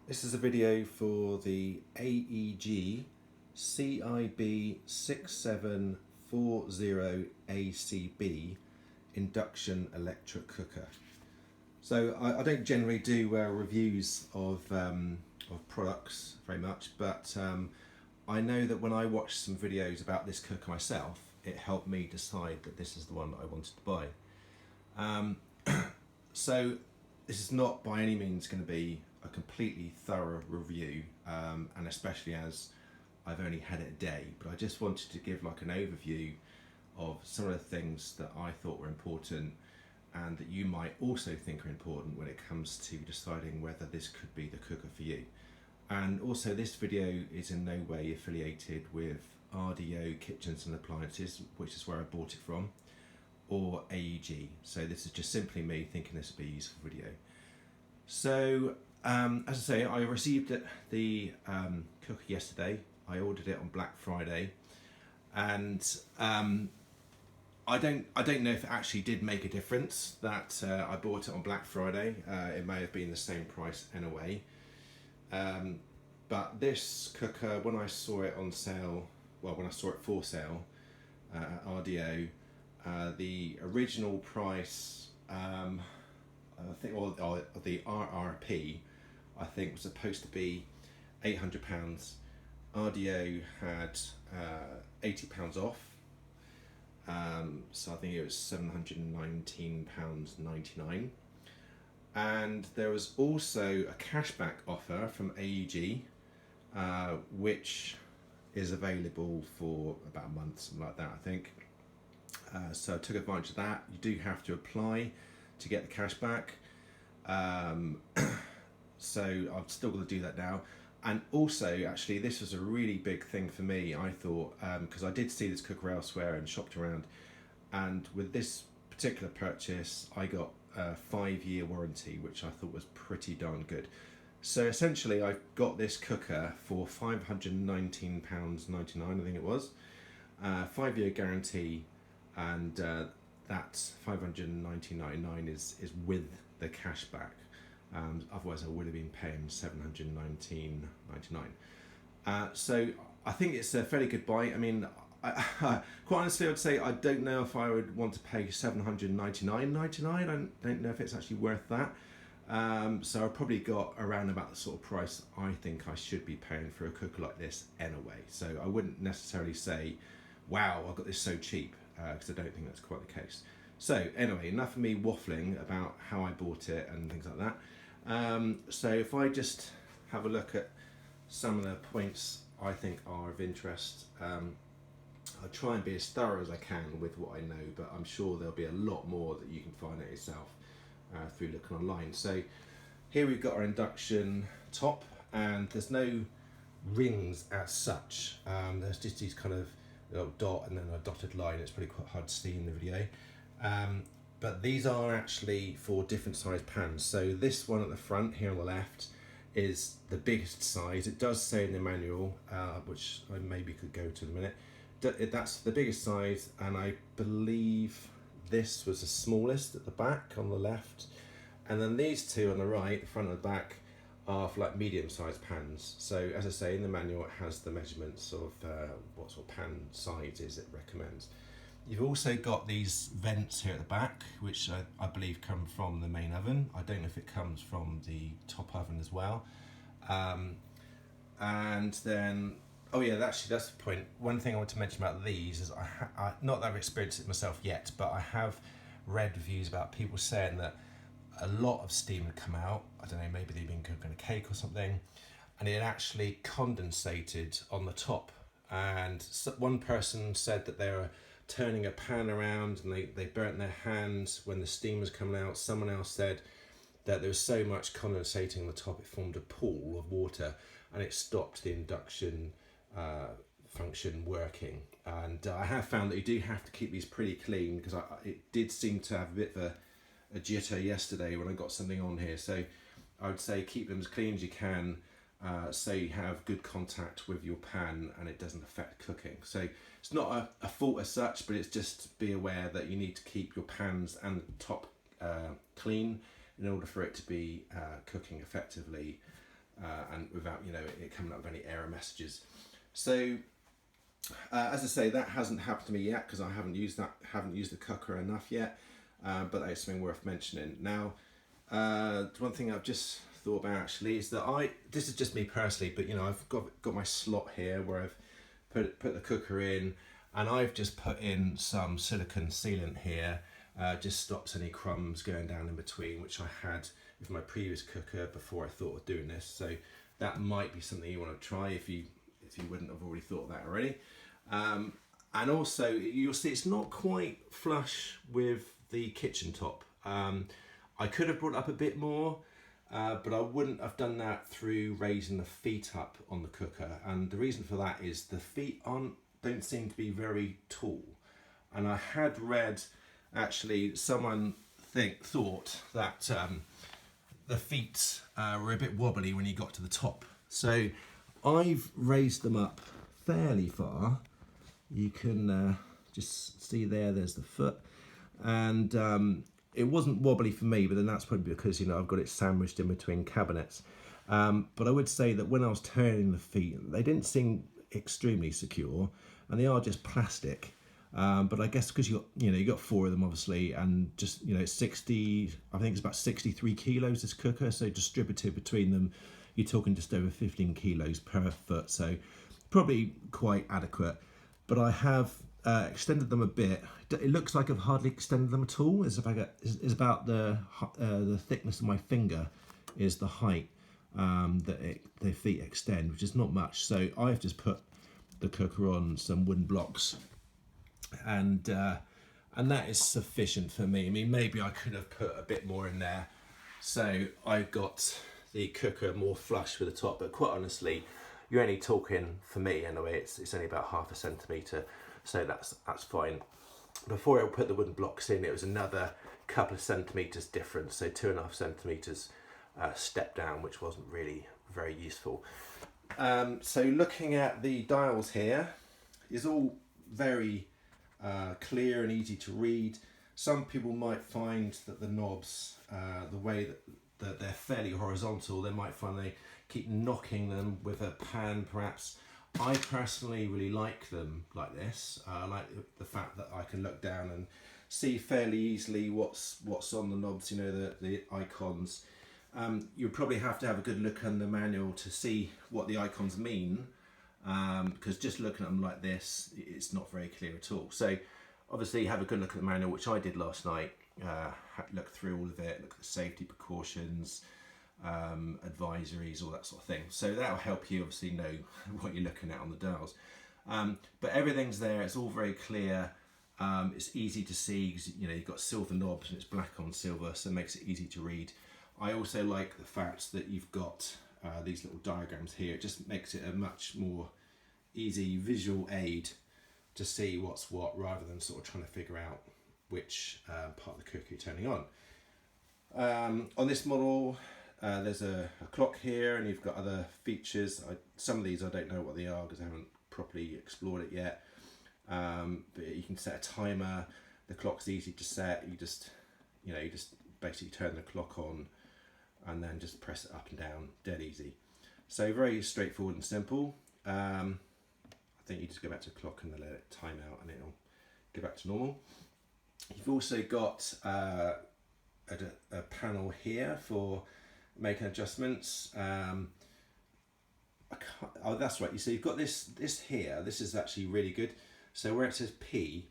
This is a video for the AEG CIB6740ACB Induction electric cooker. So I don't generally do reviews of products very much, but I know that when I watched some videos about this cooker myself, it helped me decide that this is the one that I wanted to buy. So this is not by any means going to be a completely thorough review, and especially as I've only had it a day, but I just wanted to give like an overview of some of the things that I thought were important and that you might also think are important when it comes to deciding whether this could be the cooker for you. And also, this video is in no way affiliated with RDO Kitchens and Appliances, which is where I bought it from, or AEG. So this is just simply me thinking this would be a useful video. So as I say, I received the cooker yesterday. I ordered it on Black Friday, and I don't know if it actually did make a difference that I bought it on Black Friday. It may have been the same price anyway. But this cooker, when I saw it on sale, well, when I saw it for sale at RDO, the original price, I think, or the RRP, I think was supposed to be £800. RDO had £80 off. So I think it was £719.99, and there was also a cashback offer from AEG, which is available for about a month, something like that, I think. So I took advantage of that. You do have to apply to get the cashback, so I've still got to do that now. And also, actually, this was a really big thing for me, I thought, because I did see this cooker elsewhere and shopped around, and with this particular purchase I got a 5-year warranty, which I thought was pretty darn good. So essentially I got this cooker for £519.99, I think it was, 5-year guarantee, and that £519.99 is with the cashback. Otherwise I would have been paying £719.99. So I think it's a fairly good buy. I mean, quite honestly, I'd say I don't know if I would want to pay £799.99. I don't know if it's actually worth that. So I probably got around about the sort of price I think I should be paying for a cooker like this anyway. So I wouldn't necessarily say, wow, I got this so cheap, because I don't think that's quite the case. So anyway, enough of me waffling about how I bought it and things like that. So if I just have a look at some of the points I think are of interest, I'll try and be as thorough as I can with what I know, but I'm sure there'll be a lot more that you can find out yourself through looking online. So here we've got our induction top, and there's no rings as such. There's just these kind of little dot and then a dotted line. It's pretty quite hard to see in the video. But these are actually for different size pans. So this one at the front here on the left is the biggest size. It does say in the manual, which I maybe could go to in a minute, that's the biggest size, and I believe this was the smallest at the back on the left, and then these two on the right, the front and the back, are for like medium sized pans. So as I say, in the manual it has the measurements of what sort of pan sizes it recommends. You've also got these vents here at the back, which I believe come from the main oven. I don't know if it comes from the top oven as well. And then, oh yeah, actually that's the point. One thing I want to mention about these is not that I've experienced it myself yet, but I have read reviews about people saying that a lot of steam had come out. I don't know, maybe they've been cooking a cake or something, and it actually condensated on the top. And one person said that they were turning a pan around and they burnt their hands when the steam was coming out. Someone else said that there was so much condensating on the top it formed a pool of water and it stopped the induction function working. And I have found that you do have to keep these pretty clean, because it did seem to have a bit of a jitter yesterday when I got something on here. So I would say keep them as clean as you can, so you have good contact with your pan and it doesn't affect cooking. So it's not a fault as such, but it's just be aware that you need to keep your pans and the top clean in order for it to be cooking effectively and without it coming up with any error messages. So as I say, that hasn't happened to me yet because I haven't used the cooker enough yet, but that is something worth mentioning. Now, one thing I've just thought about actually is that this is just me personally, but I've got my slot here where I've put the cooker in, and I've just put in some silicone sealant here, just stops any crumbs going down in between, which I had with my previous cooker before I thought of doing this. So that might be something you want to try if you wouldn't have already thought of that already. And also you'll see it's not quite flush with the kitchen top. I could have brought it up a bit more, but I wouldn't have done that through raising the feet up on the cooker. And the reason for that is the feet don't seem to be very tall. And I had read, actually, someone thought that the feet were a bit wobbly when you got to the top. So I've raised them up fairly far. You can just see there's the foot. And it wasn't wobbly for me, but then that's probably because I've got it sandwiched in between cabinets. But I would say that when I was turning the feet, they didn't seem extremely secure, and they are just plastic. But I guess because you got 4 of them obviously, and just it's 60. I think it's about 63 kilos this cooker. So distributed between them, you're talking just over 15 kilos per foot. So probably quite adequate. But I have extended them a bit. It looks like I've hardly extended them at all. It's about the thickness of my finger is the height that the feet extend, which is not much. So I've just put the cooker on some wooden blocks, and that is sufficient for me. I mean, maybe I could have put a bit more in there, so I got the cooker more flush with the top. But quite honestly, you're only talking, for me anyway, it's only about 0.5 centimetre, so that's fine. Before I put the wooden blocks in, it was another couple of centimetres difference, so 2.5 centimetres step down, which wasn't really very useful. So looking at the dials here is all very clear and easy to read. Some people might find that the knobs, the way that they're fairly horizontal, they might find they keep knocking them with a pan perhaps. I personally really like them like this. I like the fact that I can look down and see fairly easily what's on the knobs, the icons. You'll probably have to have a good look in the manual to see what the icons mean, because just looking at them like this, it's not very clear at all. So obviously have a good look at the manual, which I did last night. Look through all of it, look at the safety precautions, advisories, all that sort of thing. So that'll help you obviously know what you're looking at on the dials. But everything's there, it's all very clear. It's easy to see because you've got silver knobs and it's black on silver, so it makes it easy to read. I also like the fact that you've got these little diagrams here. It just makes it a much more easy visual aid to see what's what, rather than sort of trying to figure out which part of the cooker you're turning on. On this model, there's a clock here, and you've got other features. Some of these I don't know what they are because I haven't properly explored it yet. But you can set a timer. The clock's easy to set. You just basically turn the clock on and then just press it up and down, dead easy. So very straightforward and simple. I think you just go back to the clock and then let it time out and it'll go back to normal. You've also got a panel here for making adjustments. Oh, that's right. So you've got this here. This is actually really good. So where it says P,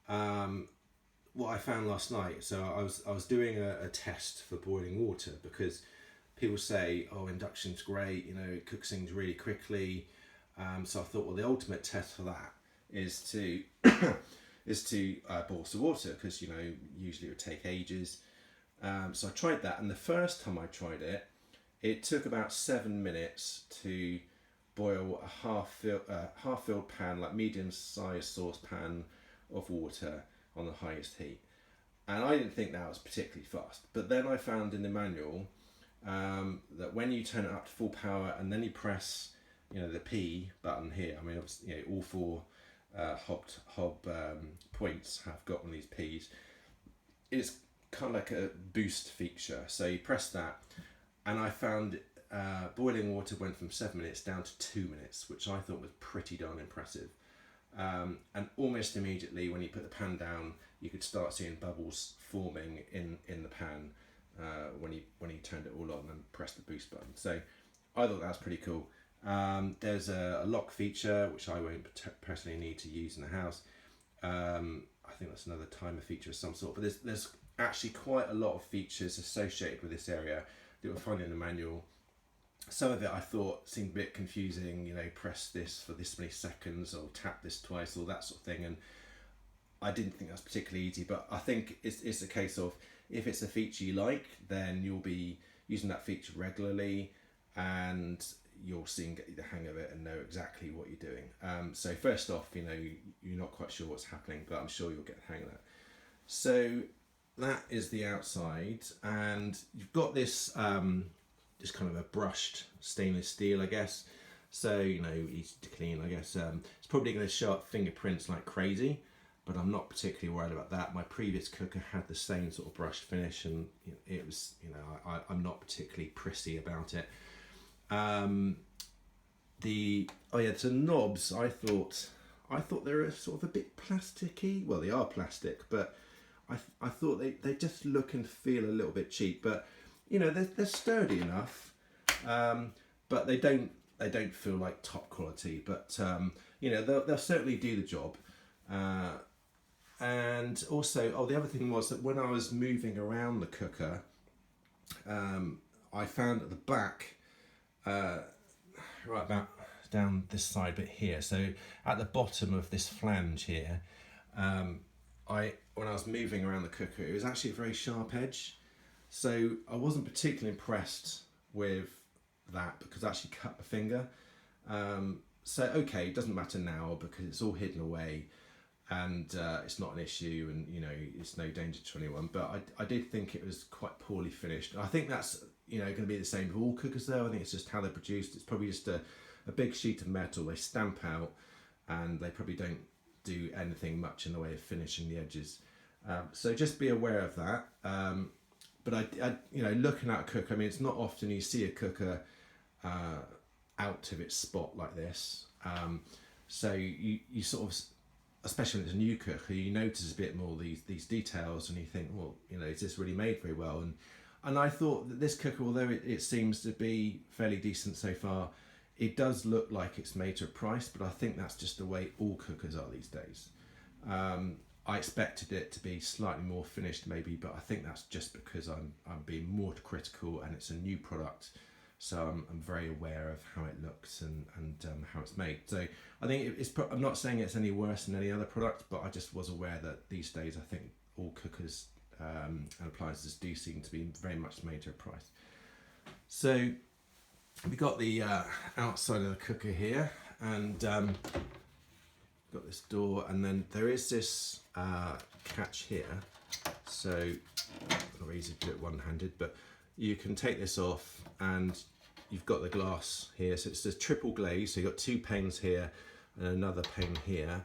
what I found last night. So I was doing a test for boiling water, because people say, oh, induction's great. It cooks things really quickly. So I thought, well, the ultimate test for that is to boil some water, because usually it would take ages. So I tried that, and the first time I tried it, it took about 7 minutes to boil a half-filled pan, like medium-sized saucepan of water on the highest heat. And I didn't think that was particularly fast. But then I found in the manual that when you turn it up to full power and then you press, the P button here. I mean, all 4 hob points have got one of these P's. It's kind of like a boost feature. So you press that, and I found boiling water went from 7 minutes down to 2 minutes, which I thought was pretty darn impressive. And almost immediately when you put the pan down, you could start seeing bubbles forming in the pan when you turned it all on and pressed the boost button. So I thought that was pretty cool. There's a lock feature, which I won't personally need to use in the house. I think that's another timer feature of some sort, but there's actually quite a lot of features associated with this area that you'll find in the manual. Some of it I thought seemed a bit confusing, you know, press this for this many seconds or tap this twice or that sort of thing, and I didn't think that's particularly easy, but I think it's a case of if it's a feature you like, then you'll be using that feature regularly and you'll soon get the hang of it and know exactly what you're doing. So first off, you know, you're not quite sure what's happening, but I'm sure you'll get the hang of that. So that is the outside, and you've got this just kind of a brushed stainless steel, I guess. So, you know, easy to clean, I guess. It's probably going to show up fingerprints like crazy, but I'm not particularly worried about that. My previous cooker had the same sort of brushed finish, and it was, you know, I'm not particularly prissy about it. The knobs, I thought they were sort of a bit plasticky. Well, they are plastic, but I thought they just look and feel a little bit cheap. But you know, they're sturdy enough, but they don't feel like top quality. But you know, they'll certainly do the job. And also, the other thing was that when I was moving around the cooker, I found at the back, right about down this side bit here, so at the bottom of this flange here, when I was moving around the cooker, it was actually a very sharp edge. So I wasn't particularly impressed with that because I actually cut my finger. So okay, it doesn't matter now because it's all hidden away and it's not an issue, and you know, it's no danger to anyone. But I did think it was quite poorly finished. I think that's, you know, going to be the same with all cookers though. I think it's just how they're produced. It's probably just a big sheet of metal they stamp out, and they probably don't do anything much in the way of finishing the edges. So just be aware of that. But I you know, looking at a cooker, I mean, it's not often you see a cooker out of its spot like this. So you sort of, especially when it's a new cooker, you notice a bit more these details, and you think, well, you know, is this really made very well? And I thought that this cooker, although it seems to be fairly decent so far, it does look like it's made to a price, but I think that's just the way all cookers are these days. I expected it to be slightly more finished maybe, but I think that's just because I'm being more critical and it's a new product. So I'm very aware of how it looks and how it's made. So I think I'm not saying it's any worse than any other product, but I just was aware that these days I think all cookers and appliances do seem to be very much made to a price. So we got the outside of the cooker here, and got this door, and then there is this catch here. So it's not easy to do it one-handed, but you can take this off, and you've got the glass here. So it's a triple glaze. So you've got 2 panes here and another pane here.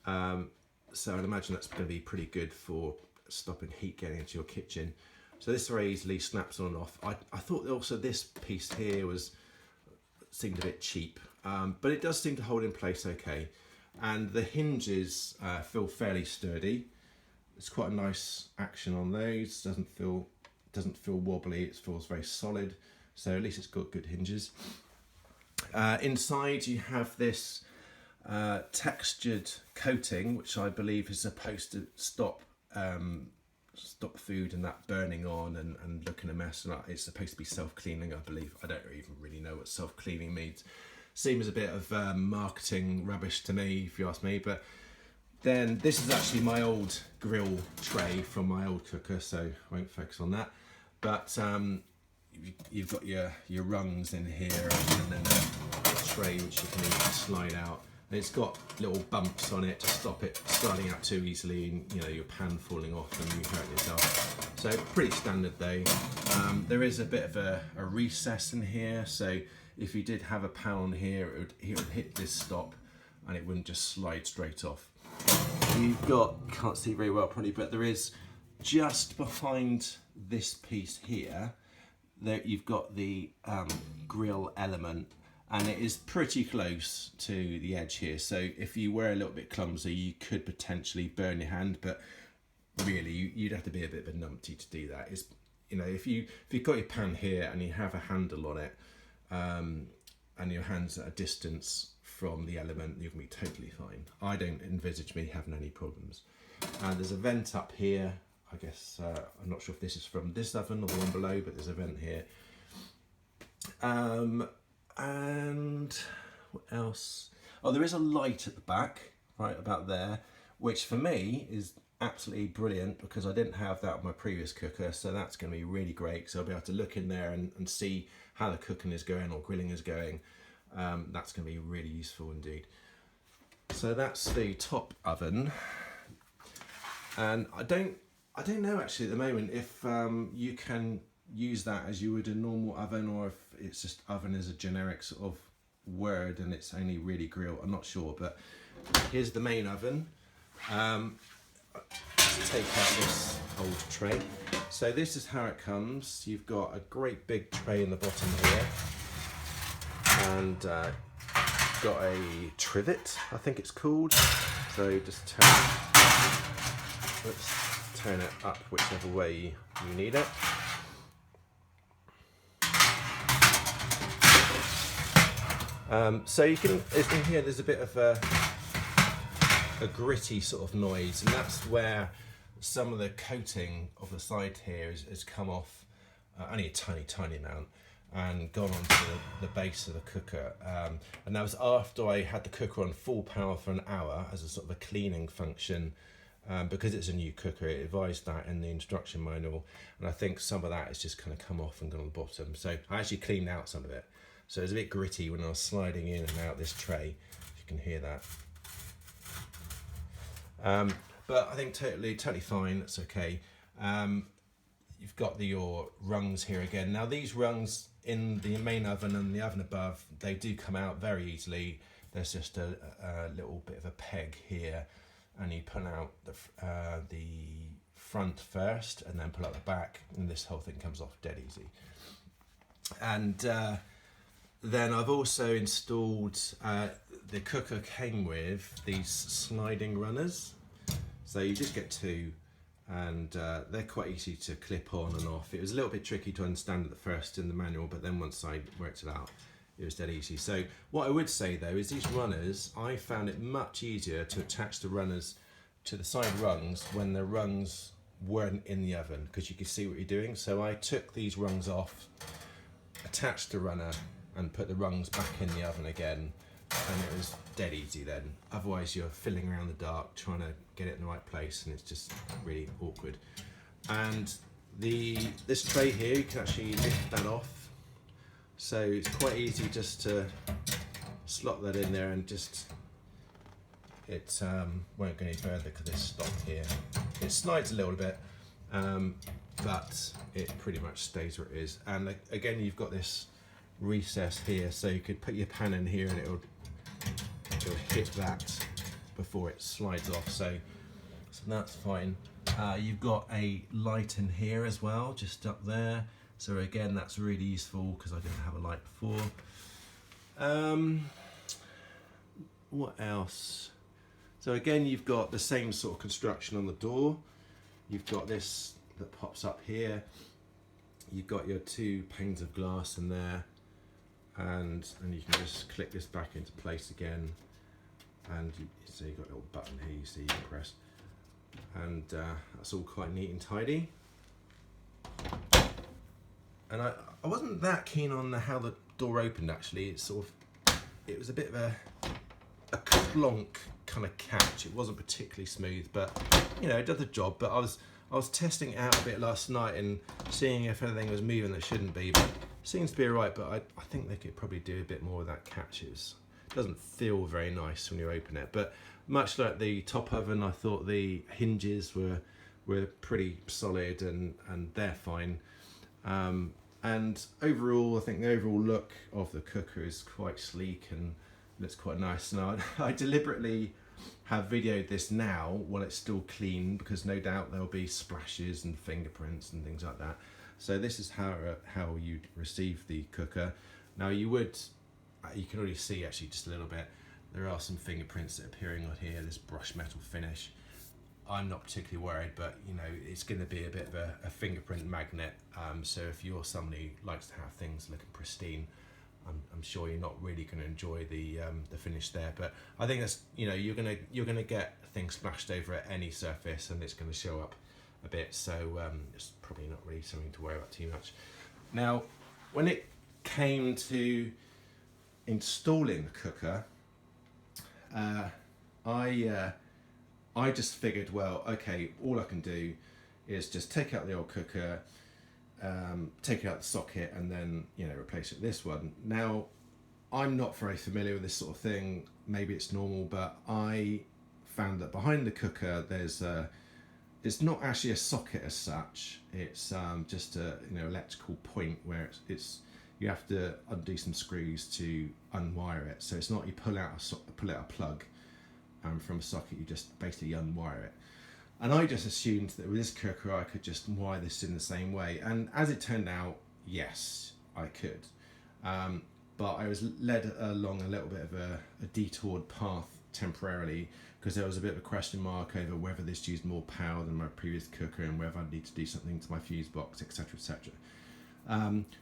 So I'd imagine that's going to be pretty good for stopping heat getting into your kitchen. So this very easily snaps on and off. I thought also this piece here seemed a bit cheap, but it does seem to hold in place okay. And the hinges feel fairly sturdy. It's quite a nice action on those. Doesn't feel wobbly. It feels very solid. So at least it's got good hinges. Inside you have this textured coating, which I believe is supposed to stop food and that burning on and looking a mess. And it's supposed to be self-cleaning, I believe. I don't even really know what self-cleaning means. Seems a bit of marketing rubbish to me, if you ask me. But then this is actually my old grill tray from my old cooker, so I won't focus on that. But you've got your rungs in here, and then a tray which you can even slide out. And it's got little bumps on it to stop it sliding out too easily, and you know, your pan falling off and you hurt yourself. So pretty standard though. There is a bit of a recess in here, so if you did have a pan on here, it would hit this stop and it wouldn't just slide straight off. You've got, can't see very well probably, but there is just behind this piece here, there you've got the grill element, and it is pretty close to the edge here. So if you were a little bit clumsy, you could potentially burn your hand, but really you'd have to be a bit of a numpty to do that. It's, you know, if you've got your pan here and you have a handle on it, and your hand's at a distance from the element, you're gonna be totally fine. I don't envisage me having any problems. And there's a vent up here. I guess I'm not sure if this is from this oven or the one below, but there's a vent here. And what else? Oh, there is a light at the back, right about there, which for me is absolutely brilliant because I didn't have that on my previous cooker, so that's going to be really great. So I'll be able to look in there and see how the cooking is going or grilling is going. That's going to be really useful indeed. So that's the top oven, and I don't know actually at the moment if you can use that as you would a normal oven, or if it's just oven as a generic sort of word and it's only really grill. I'm not sure, but here's the main oven. Let's take out this old tray. So this is how it comes. You've got a great big tray in the bottom here, and got a trivet, I think it's called. So just turn it up whichever way you need it. So you can hear there's a bit of a gritty sort of noise, and that's where some of the coating of the side here has come off, only a tiny amount, and gone onto the base of the cooker. And that was after I had the cooker on full power for an hour as a sort of a cleaning function, because it's a new cooker. It advised that in the instruction manual, and I think some of that has just kind of come off and gone on the bottom. So I actually cleaned out some of it. So it's a bit gritty when I was sliding in and out this tray, if you can hear that. But I think totally fine, that's okay. You've got your rungs here again. Now these rungs in the main oven and the oven above, they do come out very easily. There's just a little bit of a peg here, and you pull out the front first and then pull out the back, and this whole thing comes off dead easy. And then I've also installed, the cooker came with these sliding runners. So you just get two, and they're quite easy to clip on and off. It was a little bit tricky to understand at first in the manual, but then once I worked it out, it was dead easy. So what I would say though is these runners, I found it much easier to attach the runners to the side rungs when the rungs weren't in the oven, because you could see what you're doing. So I took these rungs off, attached the runner, and put the rungs back in the oven again, and it was dead easy then. Otherwise you're fiddling around the dark trying to get it in the right place, and it's just really awkward. And this tray here, you can actually lift that off, so it's quite easy just to slot that in there, and just it won't go any further because it's stopped here. It slides a little bit, but it pretty much stays where it is. And again, you've got this recess here, so you could put your pan in here and it'll hit that before it slides off, so that's fine. You've got a light in here as well, just up there, so again that's really useful because I didn't have a light before. What else? So again, you've got the same sort of construction on the door. You've got this that pops up here. You've got your two panes of glass in there, and you can just click this back into place again, and so you've got a little button here you see you can press, and that's all quite neat and tidy. And I wasn't that keen on how the door opened actually. It was a bit of a clonk kind of catch. It wasn't particularly smooth, but you know, it did the job. But I was testing it out a bit last night and seeing if anything was moving that shouldn't be, but it seems to be alright. But I think they could probably do a bit more with that catch. It doesn't feel very nice when you open it, but much like the top oven, I thought the hinges were pretty solid, and they're fine. And overall, I think the overall look of the cooker is quite sleek and looks quite nice. And I deliberately have videoed this now while it's still clean, because no doubt there'll be splashes and fingerprints and things like that. So this is how you'd receive the cooker. Now you can already see actually just a little bit, there are some fingerprints that are appearing on here, this brushed metal finish. I'm not particularly worried, but you know, it's going to be a bit of a fingerprint magnet. So if you're somebody who likes to have things looking pristine, I'm sure you're not really going to enjoy the finish there. But I think that's, you know, you're gonna get things splashed over at any surface, and it's going to show up a bit. So it's probably not really something to worry about too much. Now, when it came to installing the cooker, I just figured, well, okay, all I can do is just take out the old cooker, take out the socket, and then, you know, replace it with this one. Now, I'm not very familiar with this sort of thing. Maybe it's normal, but I found that behind the cooker there's it's not actually a socket as such. It's just a, you know, electrical point where it's you have to undo some screws to unwire it. So it's not you pull out a plug from a socket, you just basically unwire it. And I just assumed that with this cooker I could just wire this in the same way, and as it turned out, yes, I could. But I was led along a little bit of a detoured path temporarily, because there was a bit of a question mark over whether this used more power than my previous cooker and whether I'd need to do something to my fuse box, etc, etc.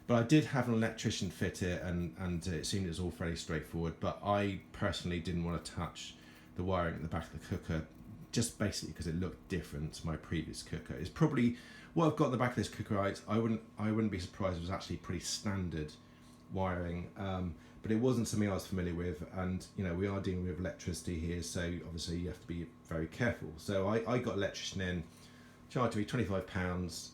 But I did have an electrician fit it, and it seemed it was all fairly straightforward, but I personally didn't want to touch the wiring at the back of the cooker, just basically because it looked different to my previous cooker. It's probably what I've got in the back of this cooker. I wouldn't be surprised if it was actually pretty standard wiring, but it wasn't something I was familiar with, and you know, we are dealing with electricity here, so obviously you have to be very careful. So I got an electrician in, charged me £25,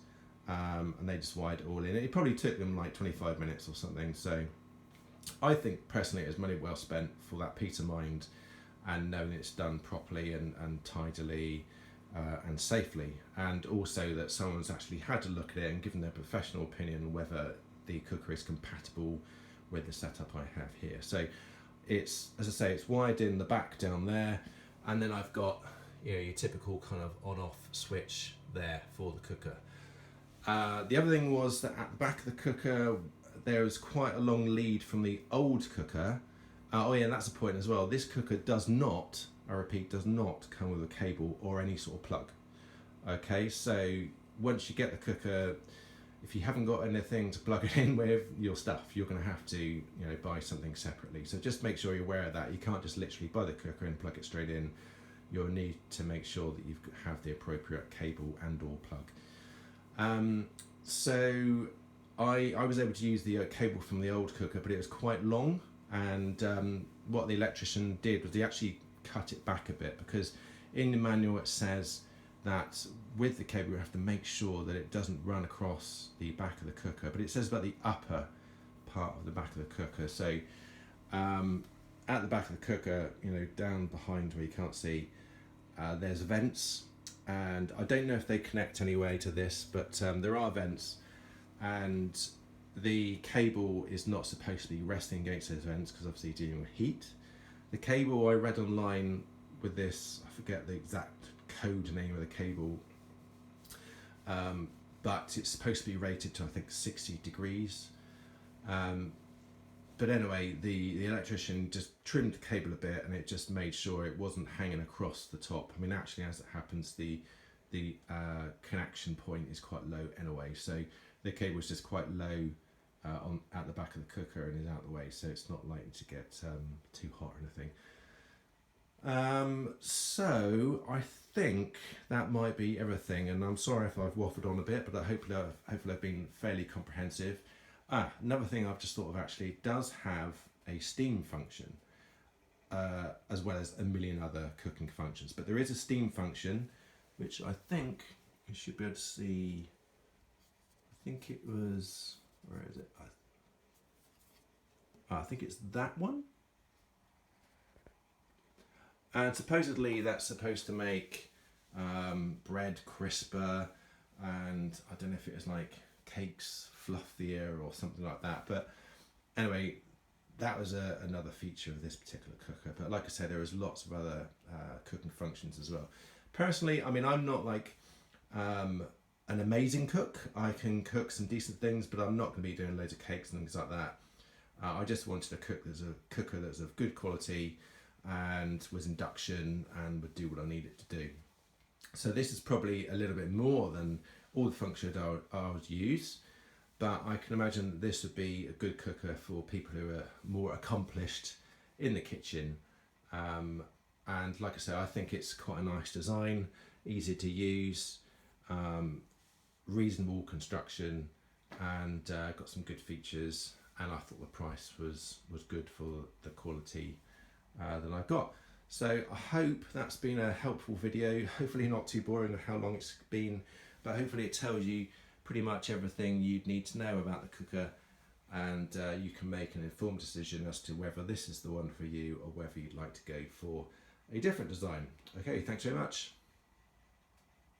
and they just wired it all in. It probably took them like 25 minutes or something, so I think personally it was money well spent for that peace of mind and knowing it's done properly and tidily and safely, and also that someone's actually had to look at it and given their professional opinion on whether the cooker is compatible with the setup I have here. So it's, as I say, it's wired in the back down there, and then I've got, you know, your typical kind of on-off switch there for the cooker. The other thing was that at the back of the cooker there was quite a long lead from the old cooker. Oh yeah, and that's the point as well. This cooker does not, I repeat, does not come with a cable or any sort of plug. Okay, so once you get the cooker, if you haven't got anything to plug it in with your stuff, you're going to have to, you know, buy something separately. So just make sure you're aware of that. You can't just literally buy the cooker and plug it straight in. You'll need to make sure that you have the appropriate cable and or plug. So I was able to use the cable from the old cooker, but it was quite long. And what the electrician did was he actually cut it back a bit, because in the manual it says that with the cable you have to make sure that it doesn't run across the back of the cooker, but it says about the upper part of the back of the cooker. So at the back of the cooker, you know, down behind where you can't see, there's vents, and I don't know if they connect anyway to this, but there are vents, and the cable is not supposed to be resting against those vents because obviously you're dealing with heat. The cable I read online with this, I forget the exact code name of the cable, but it's supposed to be rated to, I think, 60 degrees. But anyway, the electrician just trimmed the cable a bit, and it just made sure it wasn't hanging across the top. I mean, actually, as it happens, the connection point is quite low anyway, so the cable is just quite low at the back of the cooker and is out of the way, so it's not likely to get too hot or anything. So I think that might be everything, and I'm sorry if I've waffled on a bit, but hopefully I've been fairly comprehensive. Another thing I've just thought of, actually, it does have a steam function, as well as a million other cooking functions, but there is a steam function which I think you should be able to see. I think it was, where is it? I think it's that one. And supposedly that's supposed to make bread crisper, and I don't know if it was like cakes fluffier or something like that. But anyway, that was another feature of this particular cooker. But like I said, there was lots of other cooking functions as well. Personally, I mean, I'm not like an amazing cook. I can cook some decent things, but I'm not going to be doing loads of cakes and things like that. I just wanted a cooker that's of good quality and was induction and would do what I need it to do. So this is probably a little bit more than all the functions I would use, but I can imagine that this would be a good cooker for people who are more accomplished in the kitchen. And like I say, I think it's quite a nice design, easy to use, reasonable construction, and got some good features. And I thought the price was good for the quality that I got. So I hope that's been a helpful video. Hopefully not too boring of how long it's been, but hopefully it tells you pretty much everything you'd need to know about the cooker, and you can make an informed decision as to whether this is the one for you or whether you'd like to go for a different design. Okay, thanks very much.